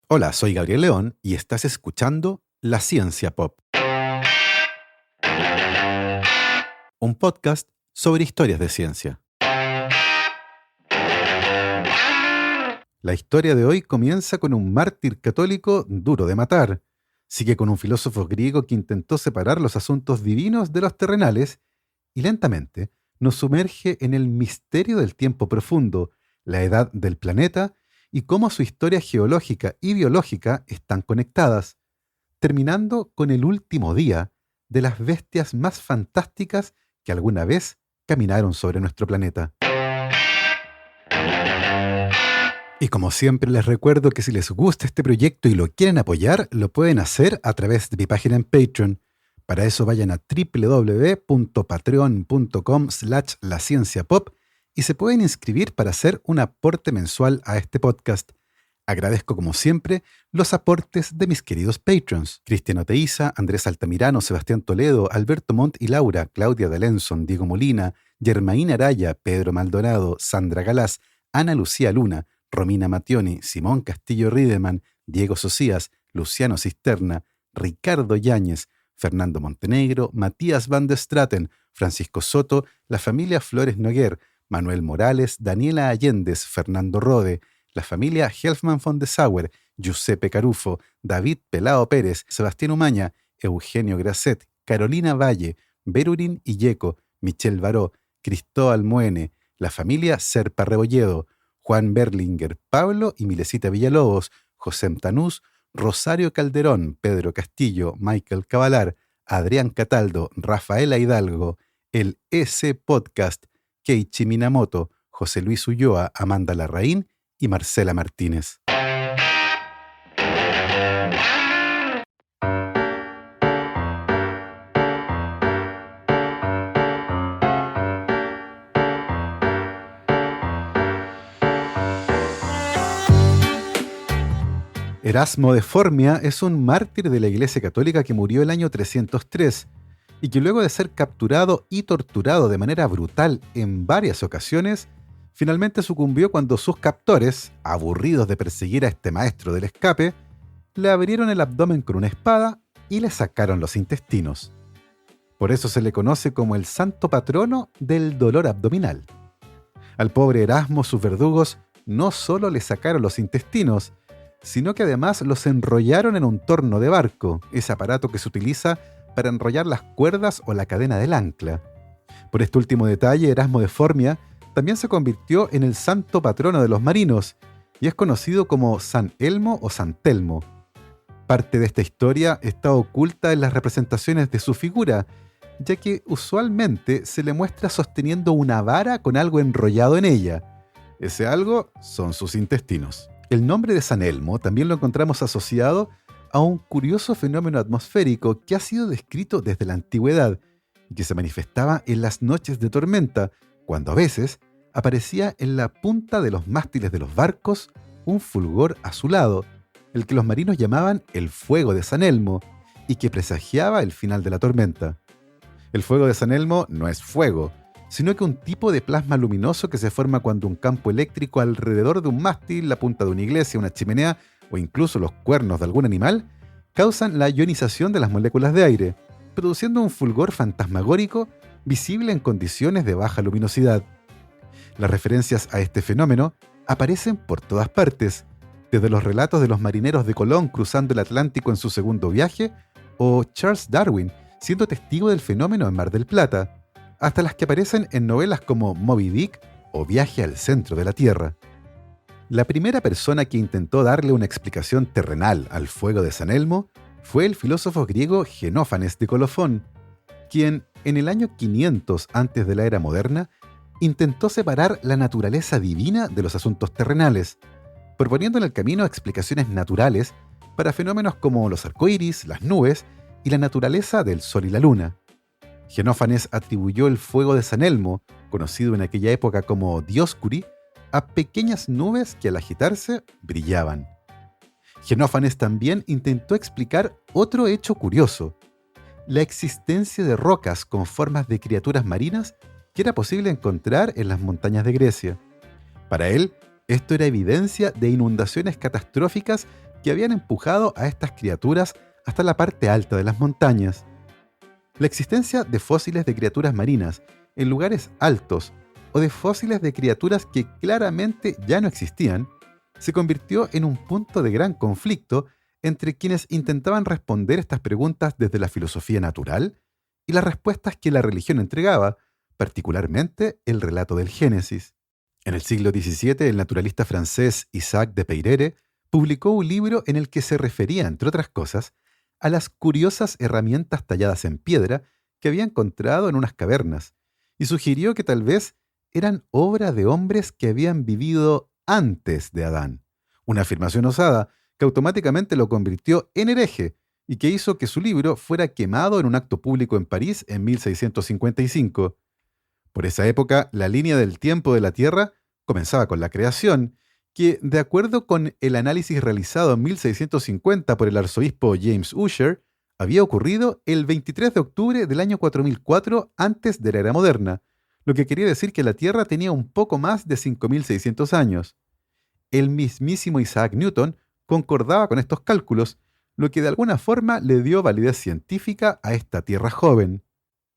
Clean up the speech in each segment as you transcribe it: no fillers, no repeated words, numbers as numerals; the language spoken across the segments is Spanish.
Hola, soy Gabriel León y estás escuchando La Ciencia Pop, un podcast sobre historias de ciencia. La historia de hoy comienza con un mártir católico duro de matar, sigue con un filósofo griego que intentó separar los asuntos divinos de los terrenales y lentamente nos sumerge en el misterio del tiempo profundo, la edad del planeta y cómo su historia geológica y biológica están conectadas, terminando con el último día de las bestias más fantásticas que alguna vez caminaron sobre nuestro planeta. Y como siempre les recuerdo que si les gusta este proyecto y lo quieren apoyar, lo pueden hacer a través de mi página en Patreon. Para eso vayan a www.patreon.com/lascienciapop y se pueden inscribir para hacer un aporte mensual a este podcast. Agradezco como siempre los aportes de mis queridos patrons: Cristiano Teiza, Andrés Altamirano, Sebastián Toledo, Alberto Montt y Laura, Claudia D'Alenson, Diego Molina, Germaín Araya, Pedro Maldonado, Sandra Galás, Ana Lucía Luna, Romina Mattioni, Simón Castillo Riedemann, Diego Socias, Luciano Cisterna, Ricardo Yáñez, Fernando Montenegro, Matías Van der Straten, Francisco Soto, la familia Flores Noguer, Manuel Morales, Daniela Allendez, Fernando Rode, la familia Helfman von de Sauer, Giuseppe Carufo, David Pelao Pérez, Sebastián Umaña, Eugenio Grasset, Carolina Valle, Berurín Illeco, Michelle Baró, Cristóbal Muene, la familia Serpa Rebolledo, Juan Berlinger, Pablo y Milesita Villalobos, José Tanús, Rosario Calderón, Pedro Castillo, Michael Cavalar, Adrián Cataldo, Rafaela Hidalgo, el EC Podcast, Keiichi Minamoto, José Luis Ulloa, Amanda Larraín y Marcela Martínez. Erasmo de Formia es un mártir de la Iglesia Católica que murió el año 303 y que luego de ser capturado y torturado de manera brutal en varias ocasiones, finalmente sucumbió cuando sus captores, aburridos de perseguir a este maestro del escape, le abrieron el abdomen con una espada y le sacaron los intestinos. Por eso se le conoce como el santo patrono del dolor abdominal. Al pobre Erasmo sus verdugos no solo le sacaron los intestinos, sino que además los enrollaron en un torno de barco, ese aparato que se utiliza para enrollar las cuerdas o la cadena del ancla. Por este último detalle, Erasmo de Formia también se convirtió en el santo patrono de los marinos y es conocido como San Elmo o San Telmo. Parte de esta historia está oculta en las representaciones de su figura, ya que usualmente se le muestra sosteniendo una vara con algo enrollado en ella. Ese algo son sus intestinos. El nombre de San Elmo también lo encontramos asociado a un curioso fenómeno atmosférico que ha sido descrito desde la antigüedad y que se manifestaba en las noches de tormenta, cuando a veces aparecía en la punta de los mástiles de los barcos un fulgor azulado, el que los marinos llamaban el fuego de San Elmo y que presagiaba el final de la tormenta. El fuego de San Elmo no es fuego, sino que un tipo de plasma luminoso que se forma cuando un campo eléctrico alrededor de un mástil, la punta de una iglesia, una chimenea o incluso los cuernos de algún animal causan la ionización de las moléculas de aire, produciendo un fulgor fantasmagórico visible en condiciones de baja luminosidad. Las referencias a este fenómeno aparecen por todas partes, desde los relatos de los marineros de Colón cruzando el Atlántico en su segundo viaje, o Charles Darwin siendo testigo del fenómeno en Mar del Plata, hasta las que aparecen en novelas como Moby Dick o Viaje al centro de la Tierra. La primera persona que intentó darle una explicación terrenal al fuego de San Elmo fue el filósofo griego Genófanes de Colofón, quien en el año 500 antes de la era moderna intentó separar la naturaleza divina de los asuntos terrenales, proponiendo en el camino explicaciones naturales para fenómenos como los arcoíris, las nubes y la naturaleza del Sol y la Luna. Genófanes atribuyó el fuego de San Elmo, conocido en aquella época como Dioscuri, a pequeñas nubes que al agitarse brillaban. Genófanes también intentó explicar otro hecho curioso: la existencia de rocas con formas de criaturas marinas que era posible encontrar en las montañas de Grecia. Para él, esto era evidencia de inundaciones catastróficas que habían empujado a estas criaturas hasta la parte alta de las montañas. La existencia de fósiles de criaturas marinas en lugares altos o de fósiles de criaturas que claramente ya no existían se convirtió en un punto de gran conflicto entre quienes intentaban responder estas preguntas desde la filosofía natural y las respuestas que la religión entregaba, particularmente el relato del Génesis. En el siglo XVII, el naturalista francés Isaac de Peyrère publicó un libro en el que se refería, entre otras cosas, a las curiosas herramientas talladas en piedra que había encontrado en unas cavernas, y sugirió que tal vez eran obra de hombres que habían vivido antes de Adán, una afirmación osada que automáticamente lo convirtió en hereje y que hizo que su libro fuera quemado en un acto público en París en 1655. Por esa época, la línea del tiempo de la Tierra comenzaba con la creación, que, de acuerdo con el análisis realizado en 1650 por el arzobispo James Ussher, había ocurrido el 23 de octubre del año 4004 antes de la era moderna, lo que quería decir que la Tierra tenía un poco más de 5600 años. El mismísimo Isaac Newton concordaba con estos cálculos, lo que de alguna forma le dio validez científica a esta Tierra joven.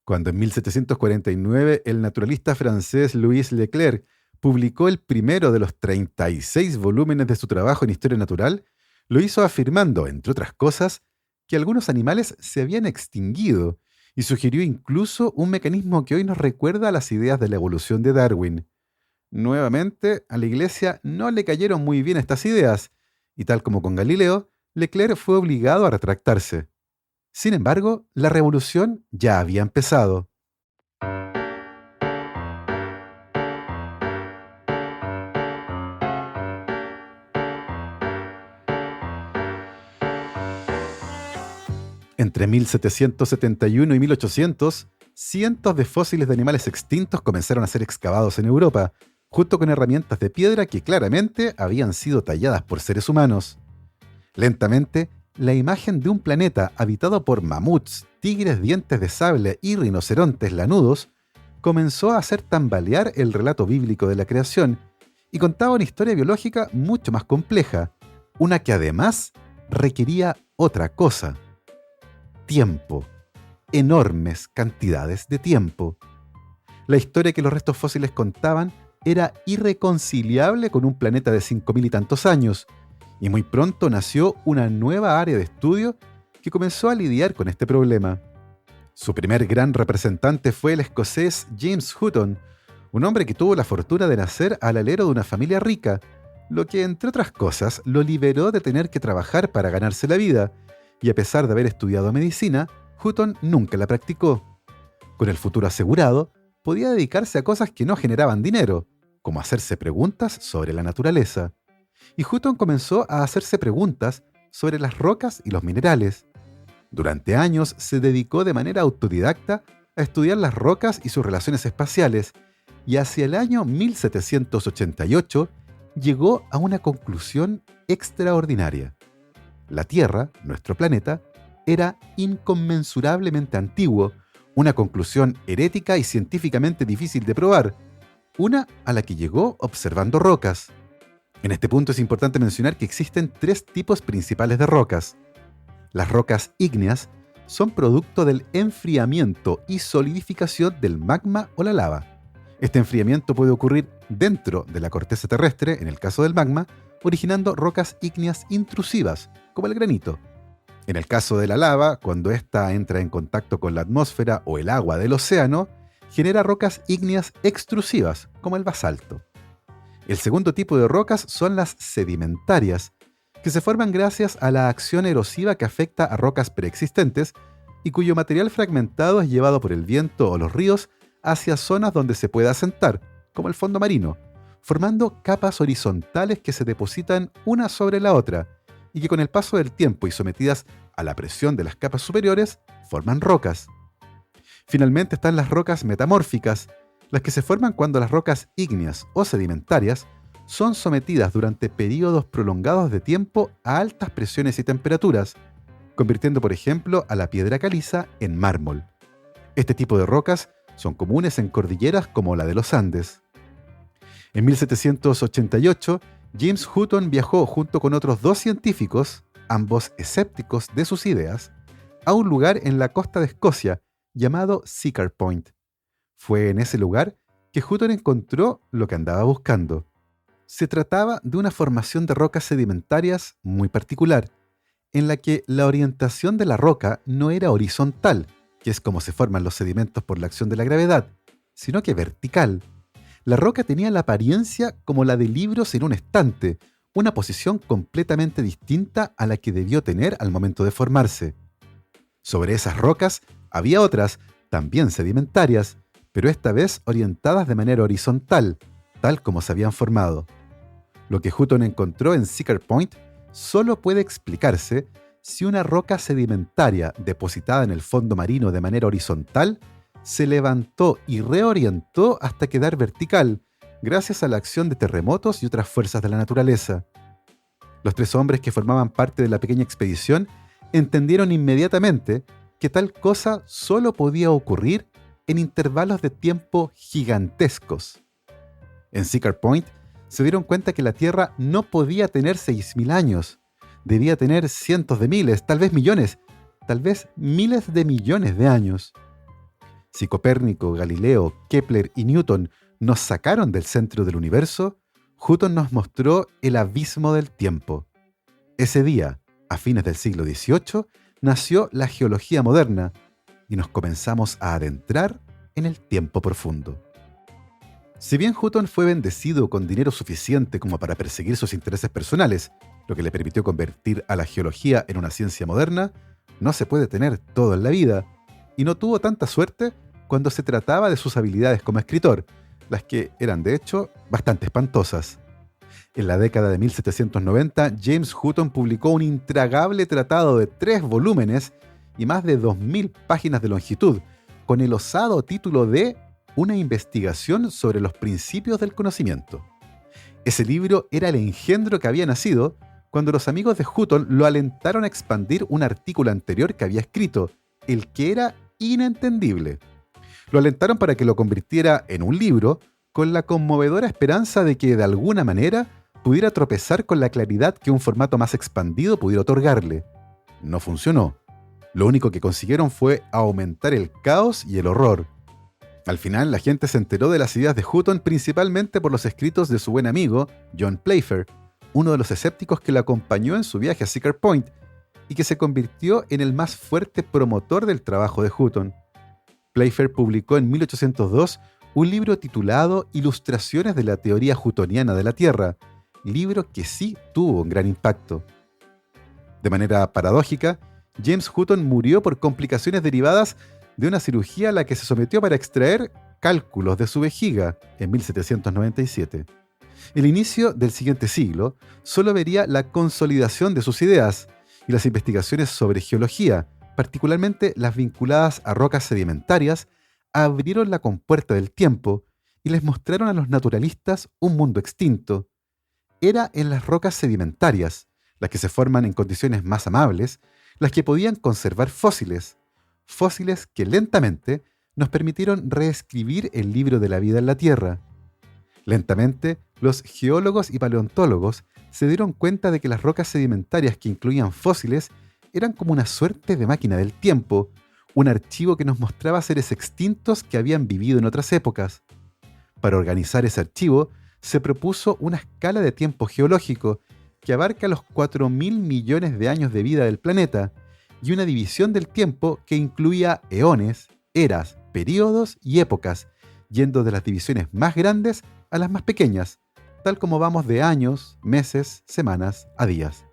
Cuando en 1749 el naturalista francés Louis Leclerc publicó el primero de los 36 volúmenes de su trabajo en Historia Natural, lo hizo afirmando, entre otras cosas, que algunos animales se habían extinguido y sugirió incluso un mecanismo que hoy nos recuerda a las ideas de la evolución de Darwin. Nuevamente, a la Iglesia no le cayeron muy bien estas ideas, y tal como con Galileo, Leclerc fue obligado a retractarse. Sin embargo, la revolución ya había empezado. Entre 1771 y 1800, cientos de fósiles de animales extintos comenzaron a ser excavados en Europa, junto con herramientas de piedra que claramente habían sido talladas por seres humanos. Lentamente, la imagen de un planeta habitado por mamuts, tigres dientes de sable y rinocerontes lanudos comenzó a hacer tambalear el relato bíblico de la creación y contaba una historia biológica mucho más compleja, una que además requería otra cosa: tiempo, enormes cantidades de tiempo. La historia que los restos fósiles contaban era irreconciliable con un planeta de 5000 y tantos años, y muy pronto nació una nueva área de estudio que comenzó a lidiar con este problema. Su primer gran representante fue el escocés James Hutton, un hombre que tuvo la fortuna de nacer al alero de una familia rica, lo que, entre otras cosas, lo liberó de tener que trabajar para ganarse la vida, y a pesar de haber estudiado medicina, Hutton nunca la practicó. Con el futuro asegurado, podía dedicarse a cosas que no generaban dinero, como hacerse preguntas sobre la naturaleza. Y Hutton comenzó a hacerse preguntas sobre las rocas y los minerales. Durante años se dedicó de manera autodidacta a estudiar las rocas y sus relaciones espaciales, y hacia el año 1788 llegó a una conclusión extraordinaria. La Tierra, nuestro planeta, era inconmensurablemente antiguo, una conclusión herética y científicamente difícil de probar, una a la que llegó observando rocas. En este punto es importante mencionar que existen tres tipos principales de rocas. Las rocas ígneas son producto del enfriamiento y solidificación del magma o la lava. Este enfriamiento puede ocurrir dentro de la corteza terrestre, en el caso del magma, originando rocas ígneas intrusivas, como el granito. En el caso de la lava, cuando ésta entra en contacto con la atmósfera o el agua del océano, genera rocas ígneas extrusivas, como el basalto. El segundo tipo de rocas son las sedimentarias, que se forman gracias a la acción erosiva que afecta a rocas preexistentes y cuyo material fragmentado es llevado por el viento o los ríos hacia zonas donde se puede asentar, como el fondo marino, formando capas horizontales que se depositan una sobre la otra y que con el paso del tiempo y sometidas a la presión de las capas superiores, forman rocas. Finalmente están las rocas metamórficas, las que se forman cuando las rocas ígneas o sedimentarias son sometidas durante periodos prolongados de tiempo a altas presiones y temperaturas, convirtiendo, por ejemplo, a la piedra caliza en mármol. Este tipo de rocas son comunes en cordilleras como la de los Andes. En 1788, James Hutton viajó junto con otros 2 científicos, ambos escépticos de sus ideas, a un lugar en la costa de Escocia llamado Siccar Point. Fue en ese lugar que Hutton encontró lo que andaba buscando. Se trataba de una formación de rocas sedimentarias muy particular, en la que la orientación de la roca no era horizontal, que es como se forman los sedimentos por la acción de la gravedad, sino que vertical. La roca tenía la apariencia como la de libros en un estante, una posición completamente distinta a la que debió tener al momento de formarse. Sobre esas rocas había otras, también sedimentarias, pero esta vez orientadas de manera horizontal, tal como se habían formado. Lo que Hutton encontró en Siccar Point solo puede explicarse si una roca sedimentaria depositada en el fondo marino de manera horizontal se levantó y reorientó hasta quedar vertical, gracias a la acción de terremotos y otras fuerzas de la naturaleza. Los 3 hombres que formaban parte de la pequeña expedición entendieron inmediatamente que tal cosa solo podía ocurrir en intervalos de tiempo gigantescos. En Siccar Point se dieron cuenta que la Tierra no podía tener 6.000 años, debía tener cientos de miles, tal vez millones, tal vez miles de millones de años. Si Copérnico, Galileo, Kepler y Newton nos sacaron del centro del universo, Hutton nos mostró el abismo del tiempo. Ese día, a fines del siglo XVIII, nació la geología moderna y nos comenzamos a adentrar en el tiempo profundo. Si bien Hutton fue bendecido con dinero suficiente como para perseguir sus intereses personales, lo que le permitió convertir a la geología en una ciencia moderna, no se puede tener todo en la vida, y no tuvo tanta suerte cuando se trataba de sus habilidades como escritor, las que eran de hecho bastante espantosas. En la década de 1790, James Hutton publicó un intragable tratado de 3 volúmenes y más de 2.000 páginas de longitud, con el osado título de Una investigación sobre los principios del conocimiento. Ese libro era el engendro que había nacido cuando los amigos de Hutton lo alentaron a expandir un artículo anterior que había escrito, el que era inentendible. Lo alentaron para que lo convirtiera en un libro con la conmovedora esperanza de que de alguna manera pudiera tropezar con la claridad que un formato más expandido pudiera otorgarle. No funcionó. Lo único que consiguieron fue aumentar el caos y el horror. Al final, la gente se enteró de las ideas de Hutton principalmente por los escritos de su buen amigo, John Playfair, uno de los escépticos que lo acompañó en su viaje a Siccar Point y que se convirtió en el más fuerte promotor del trabajo de Hutton. Playfair publicó en 1802 un libro titulado Ilustraciones de la teoría huttoniana de la Tierra, libro que sí tuvo un gran impacto. De manera paradójica, James Hutton murió por complicaciones derivadas de una cirugía a la que se sometió para extraer cálculos de su vejiga en 1797. El inicio del siguiente siglo solo vería la consolidación de sus ideas y las investigaciones sobre geología, particularmente las vinculadas a rocas sedimentarias, abrieron la compuerta del tiempo y les mostraron a los naturalistas un mundo extinto. Era en las rocas sedimentarias, las que se forman en condiciones más amables, las que podían conservar fósiles que lentamente nos permitieron reescribir el libro de la vida en la Tierra. Lentamente, los geólogos y paleontólogos se dieron cuenta de que las rocas sedimentarias que incluían fósiles eran como una suerte de máquina del tiempo, un archivo que nos mostraba seres extintos que habían vivido en otras épocas. Para organizar ese archivo, se propuso una escala de tiempo geológico que abarca los 4.000 millones de años de vida del planeta y una división del tiempo que incluía eones, eras, períodos y épocas, yendo de las divisiones más grandes a las más pequeñas, tal como vamos de años, meses, semanas a días.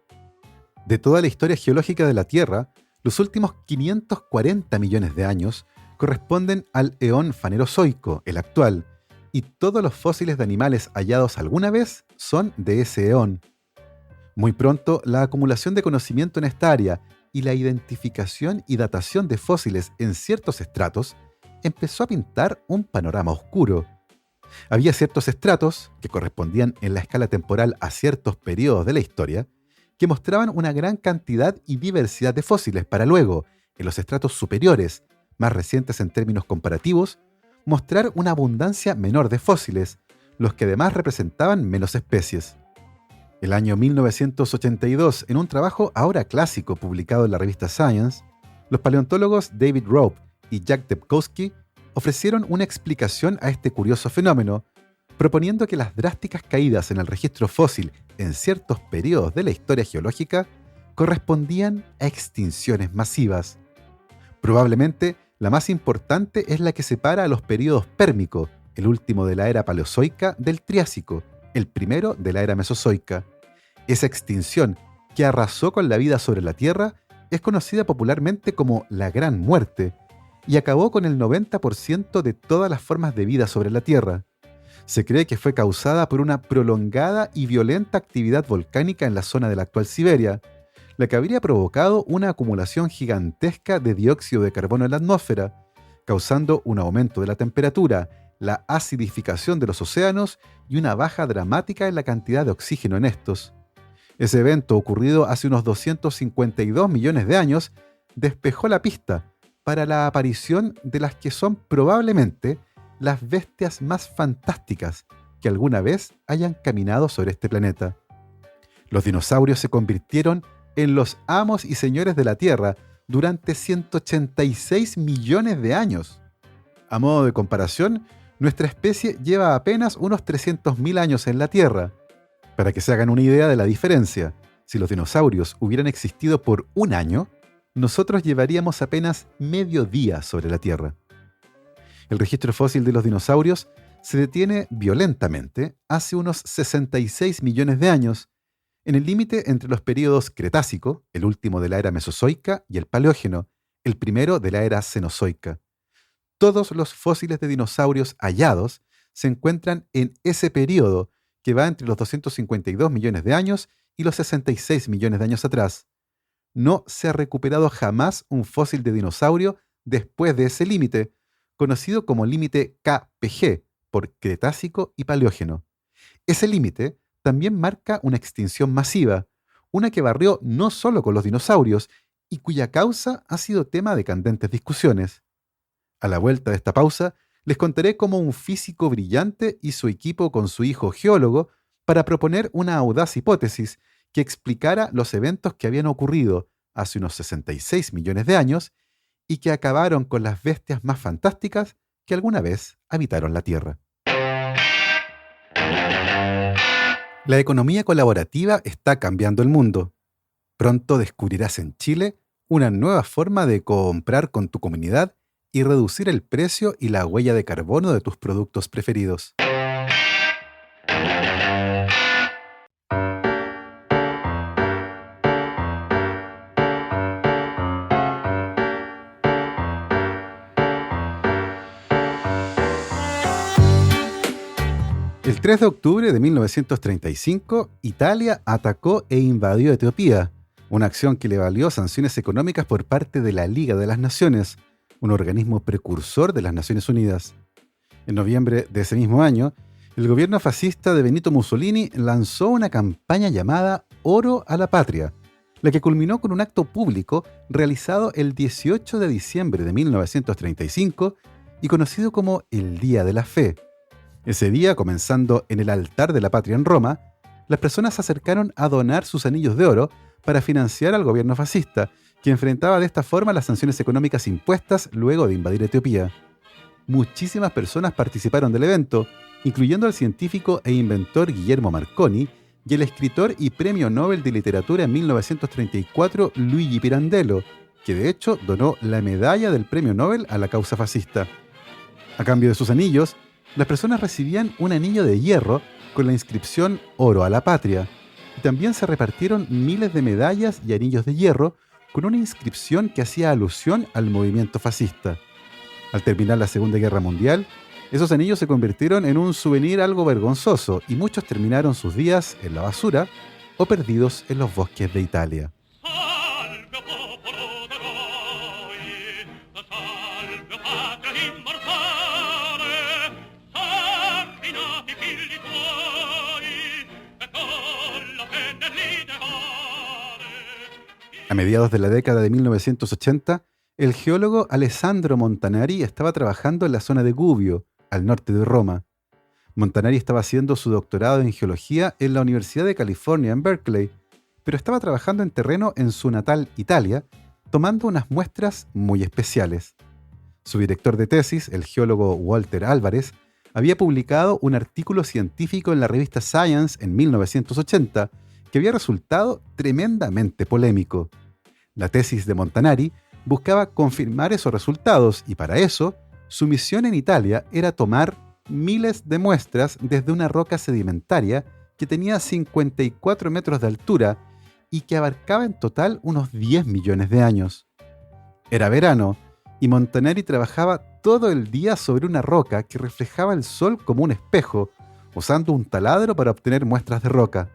De toda la historia geológica de la Tierra, los últimos 540 millones de años corresponden al eón fanerozoico, el actual, y todos los fósiles de animales hallados alguna vez son de ese eón. Muy pronto, la acumulación de conocimiento en esta área y la identificación y datación de fósiles en ciertos estratos empezó a pintar un panorama oscuro. Había ciertos estratos, que correspondían en la escala temporal a ciertos periodos de la historia, que mostraban una gran cantidad y diversidad de fósiles para luego, en los estratos superiores, más recientes en términos comparativos, mostrar una abundancia menor de fósiles, los que además representaban menos especies. El año 1982, en un trabajo ahora clásico publicado en la revista Science, los paleontólogos David Rope y Jack Debkowski ofrecieron una explicación a este curioso fenómeno, proponiendo que las drásticas caídas en el registro fósil en ciertos periodos de la historia geológica correspondían a extinciones masivas. Probablemente la más importante es la que separa a los periodos pérmico, el último de la era paleozoica, del Triásico, el primero de la era mesozoica. Esa extinción, que arrasó con la vida sobre la Tierra, es conocida popularmente como la Gran Muerte y acabó con el 90% de todas las formas de vida sobre la Tierra. Se cree que fue causada por una prolongada y violenta actividad volcánica en la zona de la actual Siberia, la que habría provocado una acumulación gigantesca de dióxido de carbono en la atmósfera, causando un aumento de la temperatura, la acidificación de los océanos y una baja dramática en la cantidad de oxígeno en estos. Ese evento, ocurrido hace unos 252 millones de años, despejó la pista para la aparición de las que son probablemente las bestias más fantásticas que alguna vez hayan caminado sobre este planeta. Los dinosaurios se convirtieron en los amos y señores de la Tierra durante 186 millones de años. A modo de comparación, nuestra especie lleva apenas unos 300.000 años en la Tierra. Para que se hagan una idea de la diferencia, si los dinosaurios hubieran existido por un año, nosotros llevaríamos apenas medio día sobre la Tierra. El registro fósil de los dinosaurios se detiene violentamente hace unos 66 millones de años, en el límite entre los períodos Cretácico, el último de la era Mesozoica, y el Paleógeno, el primero de la era Cenozoica. Todos los fósiles de dinosaurios hallados se encuentran en ese período, que va entre los 252 millones de años y los 66 millones de años atrás. No se ha recuperado jamás un fósil de dinosaurio después de ese límite, conocido como límite KPG, por Cretácico y Paleógeno. Ese límite también marca una extinción masiva, una que barrió no solo con los dinosaurios y cuya causa ha sido tema de candentes discusiones. A la vuelta de esta pausa, les contaré cómo un físico brillante y su equipo con su hijo geólogo para proponer una audaz hipótesis que explicara los eventos que habían ocurrido hace unos 66 millones de años y que acabaron con las bestias más fantásticas que alguna vez habitaron la Tierra. La economía colaborativa está cambiando el mundo. Pronto descubrirás en Chile una nueva forma de comprar con tu comunidad y reducir el precio y la huella de carbono de tus productos preferidos. El 3 de octubre de 1935, Italia atacó e invadió Etiopía, una acción que le valió sanciones económicas por parte de la Liga de las Naciones, un organismo precursor de las Naciones Unidas. En noviembre de ese mismo año, el gobierno fascista de Benito Mussolini lanzó una campaña llamada Oro a la Patria, la que culminó con un acto público realizado el 18 de diciembre de 1935 y conocido como el Día de la Fe. Ese día, comenzando en el altar de la patria en Roma, las personas se acercaron a donar sus anillos de oro para financiar al gobierno fascista, que enfrentaba de esta forma las sanciones económicas impuestas luego de invadir Etiopía. Muchísimas personas participaron del evento, incluyendo al científico e inventor Guillermo Marconi y el escritor y premio Nobel de Literatura en 1934 Luigi Pirandello, que de hecho donó la medalla del premio Nobel a la causa fascista. A cambio de sus anillos, las personas recibían un anillo de hierro con la inscripción Oro a la Patria, y también se repartieron miles de medallas y anillos de hierro con una inscripción que hacía alusión al movimiento fascista. Al terminar la Segunda Guerra Mundial, esos anillos se convirtieron en un souvenir algo vergonzoso y muchos terminaron sus días en la basura o perdidos en los bosques de Italia. A mediados de la década de 1980, el geólogo Alessandro Montanari estaba trabajando en la zona de Gubbio, al norte de Roma. Montanari estaba haciendo su doctorado en geología en la Universidad de California en Berkeley, pero estaba trabajando en terreno en su natal Italia, tomando unas muestras muy especiales. Su director de tesis, el geólogo Walter Álvarez, había publicado un artículo científico en la revista Science en 1980 que había resultado tremendamente polémico. La tesis de Montanari buscaba confirmar esos resultados y para eso, su misión en Italia era tomar miles de muestras desde una roca sedimentaria que tenía 54 metros de altura y que abarcaba en total unos 10 millones de años. Era verano y Montanari trabajaba todo el día sobre una roca que reflejaba el sol como un espejo, usando un taladro para obtener muestras de roca.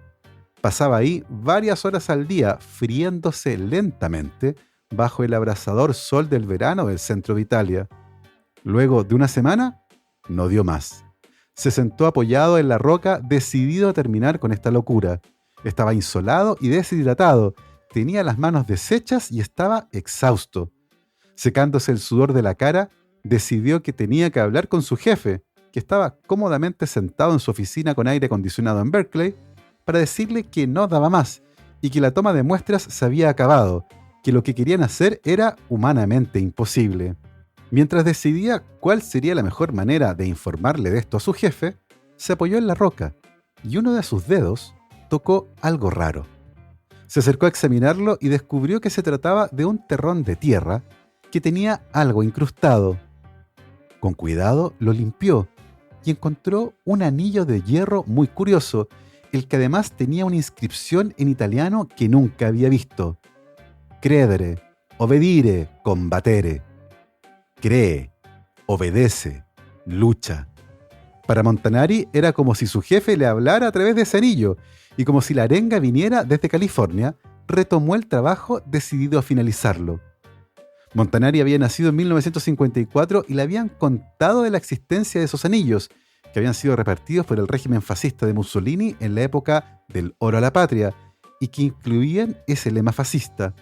Pasaba ahí varias horas al día, friéndose lentamente bajo el abrasador sol del verano del centro de Italia. Luego de una semana, no dio más. Se sentó apoyado en la roca, decidido a terminar con esta locura. Estaba insolado y deshidratado, tenía las manos deshechas y estaba exhausto. Secándose el sudor de la cara, decidió que tenía que hablar con su jefe, que estaba cómodamente sentado en su oficina con aire acondicionado en Berkeley, para decirle que no daba más y que la toma de muestras se había acabado, que lo que querían hacer era humanamente imposible. Mientras decidía cuál sería la mejor manera de informarle de esto a su jefe, se apoyó en la roca y uno de sus dedos tocó algo raro. Se acercó a examinarlo y descubrió que se trataba de un terrón de tierra que tenía algo incrustado. Con cuidado lo limpió y encontró un anillo de hierro muy curioso, el que además tenía una inscripción en italiano que nunca había visto. Credere, obedire, combatere. Cree, obedece, lucha. Para Montanari era como si su jefe le hablara a través de ese anillo, y como si la arenga viniera desde California, retomó el trabajo decidido a finalizarlo. Montanari había nacido en 1954 y le habían contado de la existencia de esos anillos, que habían sido repartidos por el régimen fascista de Mussolini en la época del Oro a la Patria, y que incluían ese lema fascista.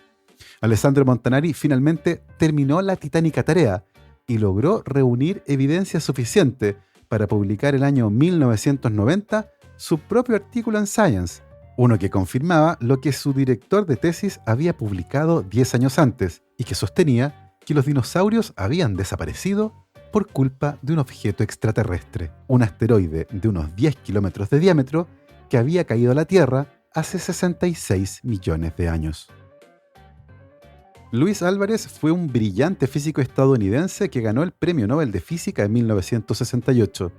Alessandro Montanari finalmente terminó la titánica tarea y logró reunir evidencia suficiente para publicar el año 1990 su propio artículo en Science, uno que confirmaba lo que su director de tesis había publicado 10 años antes y que sostenía que los dinosaurios habían desaparecido por culpa de un objeto extraterrestre, un asteroide de unos 10 kilómetros de diámetro que había caído a la Tierra hace 66 millones de años. Luis Álvarez fue un brillante físico estadounidense que ganó el Premio Nobel de Física en 1968.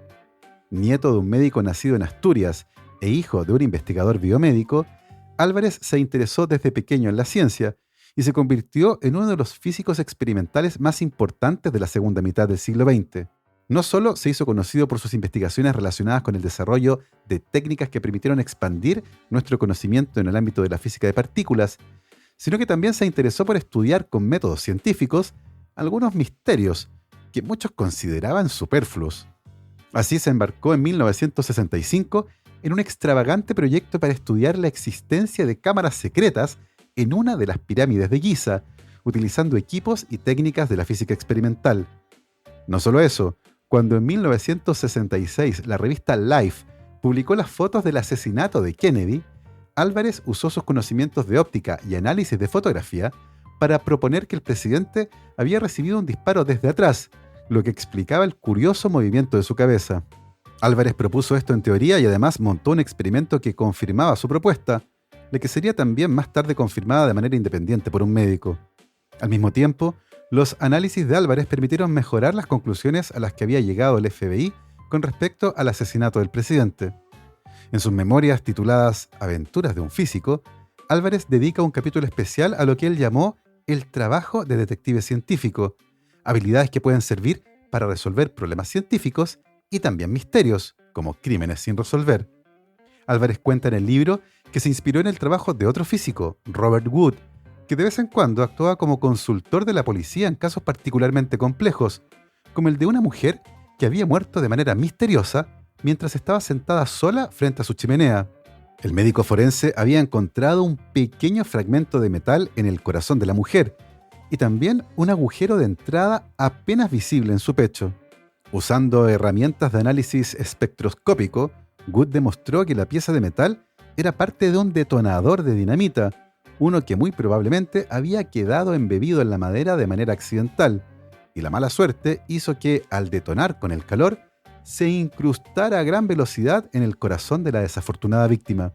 Nieto de un médico nacido en Asturias e hijo de un investigador biomédico, Álvarez se interesó desde pequeño en la ciencia y se convirtió en uno de los físicos experimentales más importantes de la segunda mitad del siglo XX. No solo se hizo conocido por sus investigaciones relacionadas con el desarrollo de técnicas que permitieron expandir nuestro conocimiento en el ámbito de la física de partículas, sino que también se interesó por estudiar con métodos científicos algunos misterios que muchos consideraban superfluos. Así se embarcó en 1965 en un extravagante proyecto para estudiar la existencia de cámaras secretas en una de las pirámides de Giza, utilizando equipos y técnicas de la física experimental. No solo eso, cuando en 1966 la revista Life publicó las fotos del asesinato de Kennedy, Álvarez usó sus conocimientos de óptica y análisis de fotografía para proponer que el presidente había recibido un disparo desde atrás, lo que explicaba el curioso movimiento de su cabeza. Álvarez propuso esto en teoría y además montó un experimento que confirmaba su propuesta, la que sería también más tarde confirmada de manera independiente por un médico. Al mismo tiempo, los análisis de Álvarez permitieron mejorar las conclusiones a las que había llegado el FBI con respecto al asesinato del presidente. En sus memorias tituladas Aventuras de un físico, Álvarez dedica un capítulo especial a lo que él llamó el trabajo de detective científico, habilidades que pueden servir para resolver problemas científicos y también misterios, como crímenes sin resolver. Álvarez cuenta en el libro que se inspiró en el trabajo de otro físico, Robert Wood, que de vez en cuando actuaba como consultor de la policía en casos particularmente complejos, como el de una mujer que había muerto de manera misteriosa mientras estaba sentada sola frente a su chimenea. El médico forense había encontrado un pequeño fragmento de metal en el corazón de la mujer y también un agujero de entrada apenas visible en su pecho. Usando herramientas de análisis espectroscópico, Good demostró que la pieza de metal era parte de un detonador de dinamita, uno que muy probablemente había quedado embebido en la madera de manera accidental, y la mala suerte hizo que, al detonar con el calor, se incrustara a gran velocidad en el corazón de la desafortunada víctima.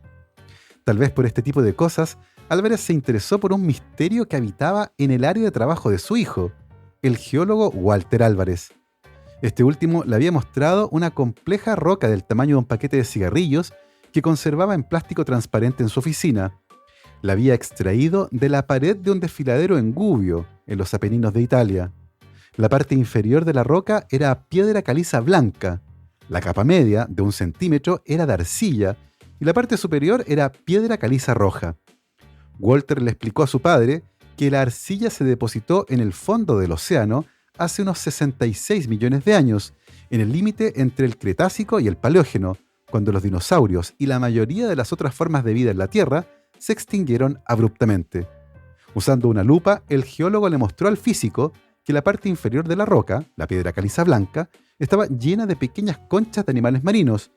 Tal vez por este tipo de cosas, Álvarez se interesó por un misterio que habitaba en el área de trabajo de su hijo, el geólogo Walter Álvarez. Este último le había mostrado una compleja roca del tamaño de un paquete de cigarrillos que conservaba en plástico transparente en su oficina. La había extraído de la pared de un desfiladero en Gubbio, en los Apeninos de Italia. La parte inferior de la roca era piedra caliza blanca, la capa media, de 1 centímetro, era de arcilla y la parte superior era piedra caliza roja. Walter le explicó a su padre que la arcilla se depositó en el fondo del océano hace unos 66 millones de años, en el límite entre el Cretácico y el Paleógeno, cuando los dinosaurios y la mayoría de las otras formas de vida en la Tierra se extinguieron abruptamente. Usando una lupa, el geólogo le mostró al físico que la parte inferior de la roca, la piedra caliza blanca, estaba llena de pequeñas conchas de animales marinos,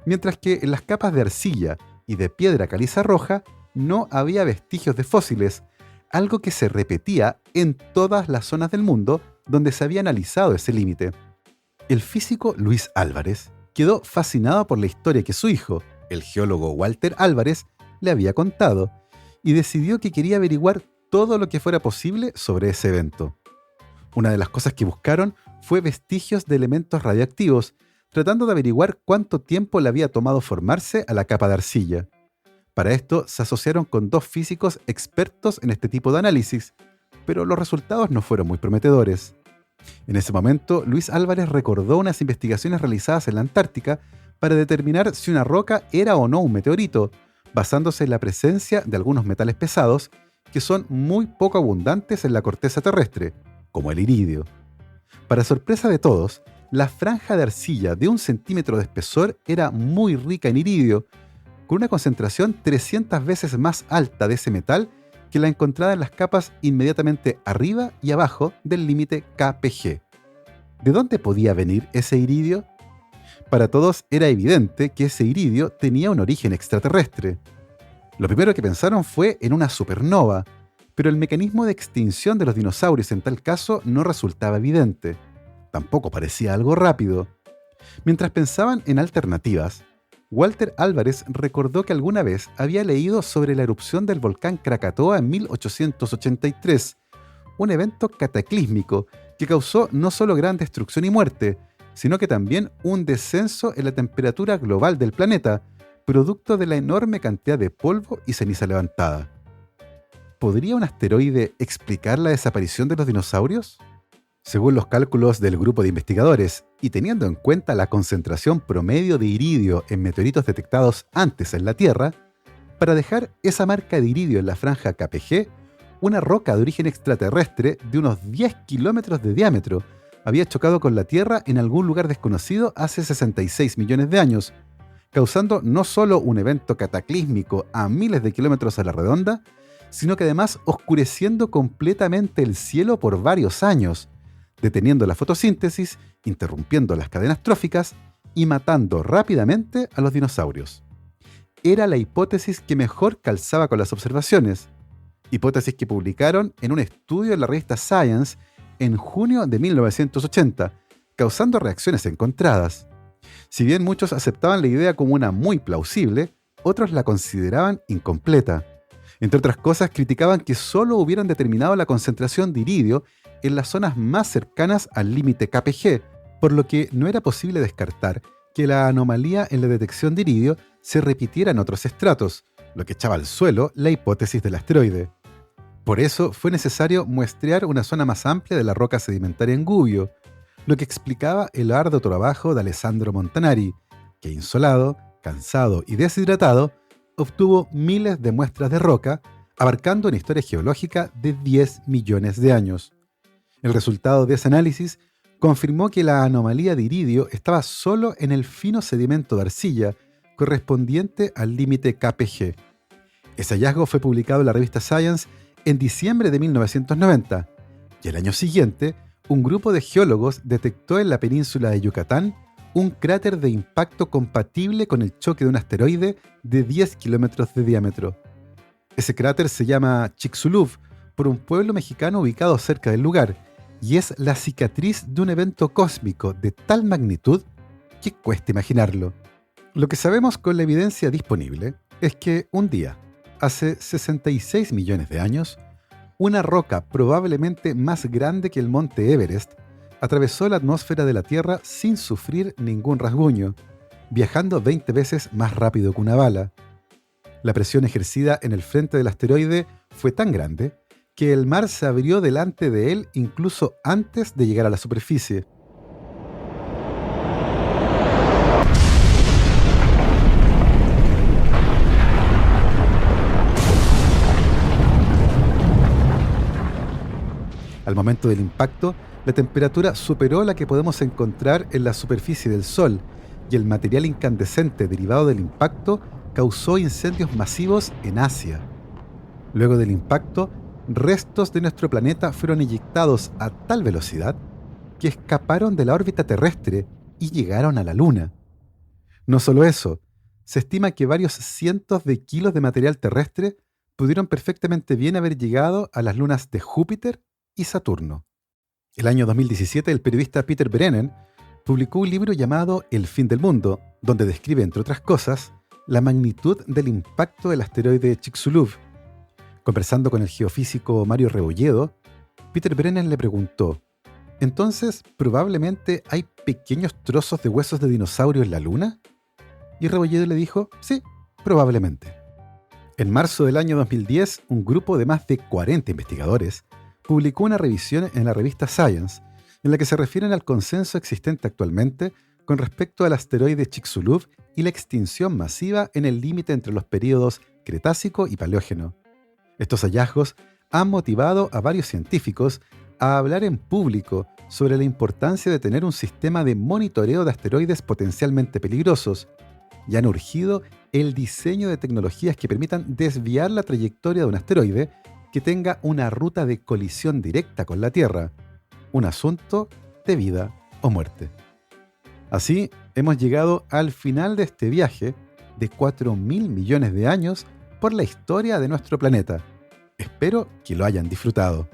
mientras que en las capas de arcilla y de piedra caliza roja no había vestigios de fósiles, algo que se repetía en todas las zonas del mundo donde se había analizado ese límite. El físico Luis Álvarez quedó fascinado por la historia que su hijo, el geólogo Walter Álvarez, le había contado y decidió que quería averiguar todo lo que fuera posible sobre ese evento. Una de las cosas que buscaron fue vestigios de elementos radioactivos, tratando de averiguar cuánto tiempo le había tomado formarse a la capa de arcilla. Para esto se asociaron con 2 físicos expertos en este tipo de análisis, pero los resultados no fueron muy prometedores. En ese momento, Luis Álvarez recordó unas investigaciones realizadas en la Antártica para determinar si una roca era o no un meteorito, basándose en la presencia de algunos metales pesados que son muy poco abundantes en la corteza terrestre, como el iridio. Para sorpresa de todos, la franja de arcilla de 1 centímetro de espesor era muy rica en iridio, con una concentración 300 veces más alta de ese metal que la encontrada en las capas inmediatamente arriba y abajo del límite KPG. ¿De dónde podía venir ese iridio? Para todos era evidente que ese iridio tenía un origen extraterrestre. Lo primero que pensaron fue en una supernova, pero el mecanismo de extinción de los dinosaurios en tal caso no resultaba evidente. Tampoco parecía algo rápido. Mientras pensaban en alternativas, Walter Álvarez recordó que alguna vez había leído sobre la erupción del volcán Krakatoa en 1883, un evento cataclísmico que causó no solo gran destrucción y muerte, sino que también un descenso en la temperatura global del planeta, producto de la enorme cantidad de polvo y ceniza levantada. ¿Podría un asteroide explicar la desaparición de los dinosaurios? Según los cálculos del grupo de investigadores, y teniendo en cuenta la concentración promedio de iridio en meteoritos detectados antes en la Tierra, para dejar esa marca de iridio en la franja KPG, una roca de origen extraterrestre de unos 10 kilómetros de diámetro había chocado con la Tierra en algún lugar desconocido hace 66 millones de años, causando no solo un evento cataclísmico a miles de kilómetros a la redonda, sino que además oscureciendo completamente el cielo por varios años, deteniendo la fotosíntesis, interrumpiendo las cadenas tróficas y matando rápidamente a los dinosaurios. Era la hipótesis que mejor calzaba con las observaciones, hipótesis que publicaron en un estudio en la revista Science en junio de 1980, causando reacciones encontradas. Si bien muchos aceptaban la idea como una muy plausible, otros la consideraban incompleta. Entre otras cosas, criticaban que solo hubieran determinado la concentración de iridio en las zonas más cercanas al límite KPG, por lo que no era posible descartar que la anomalía en la detección de iridio se repitiera en otros estratos, lo que echaba al suelo la hipótesis del asteroide. Por eso fue necesario muestrear una zona más amplia de la roca sedimentaria en Gubbio, lo que explicaba el arduo trabajo de Alessandro Montanari, que insolado, cansado y deshidratado, obtuvo miles de muestras de roca, abarcando una historia geológica de 10 millones de años. El resultado de ese análisis confirmó que la anomalía de iridio estaba solo en el fino sedimento de arcilla correspondiente al límite KPG. Ese hallazgo fue publicado en la revista Science en diciembre de 1990, y el año siguiente, un grupo de geólogos detectó en la península de Yucatán un cráter de impacto compatible con el choque de un asteroide de 10 kilómetros de diámetro. Ese cráter se llama Chicxulub, por un pueblo mexicano ubicado cerca del lugar, y es la cicatriz de un evento cósmico de tal magnitud que cuesta imaginarlo. Lo que sabemos con la evidencia disponible es que un día, hace 66 millones de años, una roca probablemente más grande que el monte Everest atravesó la atmósfera de la Tierra sin sufrir ningún rasguño, viajando 20 veces más rápido que una bala. La presión ejercida en el frente del asteroide fue tan grande que el mar se abrió delante de él incluso antes de llegar a la superficie. Al momento del impacto, la temperatura superó la que podemos encontrar en la superficie del Sol, y el material incandescente derivado del impacto causó incendios masivos en Asia. Luego del impacto, restos de nuestro planeta fueron eyectados a tal velocidad que escaparon de la órbita terrestre y llegaron a la Luna. No solo eso, se estima que varios cientos de kilos de material terrestre pudieron perfectamente bien haber llegado a las lunas de Júpiter y Saturno. El año 2017, el periodista Peter Brennan publicó un libro llamado El fin del mundo, donde describe, entre otras cosas, la magnitud del impacto del asteroide Chicxulub. Conversando con el geofísico Mario Rebolledo, Peter Brennan le preguntó: ¿entonces probablemente hay pequeños trozos de huesos de dinosaurio en la Luna? Y Rebolledo le dijo: sí, probablemente. En marzo del año 2010, un grupo de más de 40 investigadores publicó una revisión en la revista Science, en la que se refieren al consenso existente actualmente con respecto al asteroide Chicxulub y la extinción masiva en el límite entre los períodos Cretácico y Paleógeno. Estos hallazgos han motivado a varios científicos a hablar en público sobre la importancia de tener un sistema de monitoreo de asteroides potencialmente peligrosos, y han urgido el diseño de tecnologías que permitan desviar la trayectoria de un asteroide que tenga una ruta de colisión directa con la Tierra, un asunto de vida o muerte. Así, hemos llegado al final de este viaje de 4.000 millones de años por la historia de nuestro planeta. Espero que lo hayan disfrutado.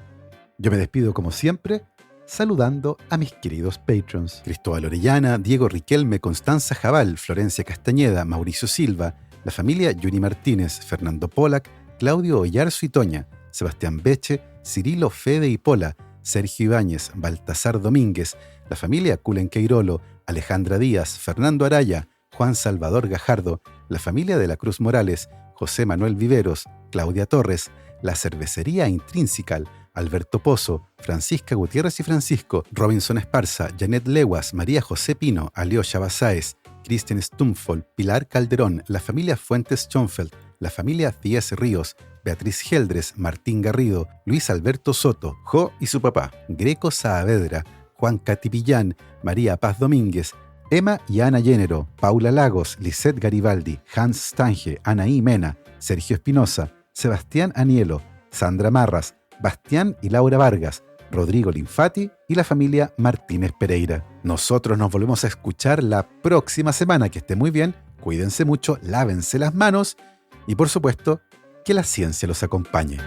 Yo me despido como siempre, saludando a mis queridos patrons: Cristóbal Orellana, Diego Riquelme, Constanza Jabal, Florencia Castañeda, Mauricio Silva, la familia Yuri Martínez, Fernando Pollack, Claudio Oyarzo y Toña, Sebastián Beche, Cirilo Fede y Pola, Sergio Ibáñez, Baltasar Domínguez, la familia Culen Queirolo, Alejandra Díaz, Fernando Araya, Juan Salvador Gajardo, la familia de la Cruz Morales, José Manuel Viveros, Claudia Torres, la Cervecería Intrínsecal, Alberto Pozo, Francisca Gutiérrez y Francisco, Robinson Esparza, Janet Leguas, María José Pino, Alyosha Basáez, Cristian Stumfol, Pilar Calderón, la familia Fuentes Schonfeld, la familia Díaz Ríos, Beatriz Geldres, Martín Garrido, Luis Alberto Soto, Jo y su papá, Greco Saavedra, Juan Catipillán, María Paz Domínguez, Emma y Ana Llénero, Paula Lagos, Lisette Garibaldi, Hans Stange, Anaí Mena, Sergio Espinosa, Sebastián Anielo, Sandra Marras, Bastián y Laura Vargas, Rodrigo Linfati y la familia Martínez Pereira. Nosotros nos volvemos a escuchar la próxima semana. Que esté muy bien, cuídense mucho, lávense las manos y por supuesto, que la ciencia los acompañe.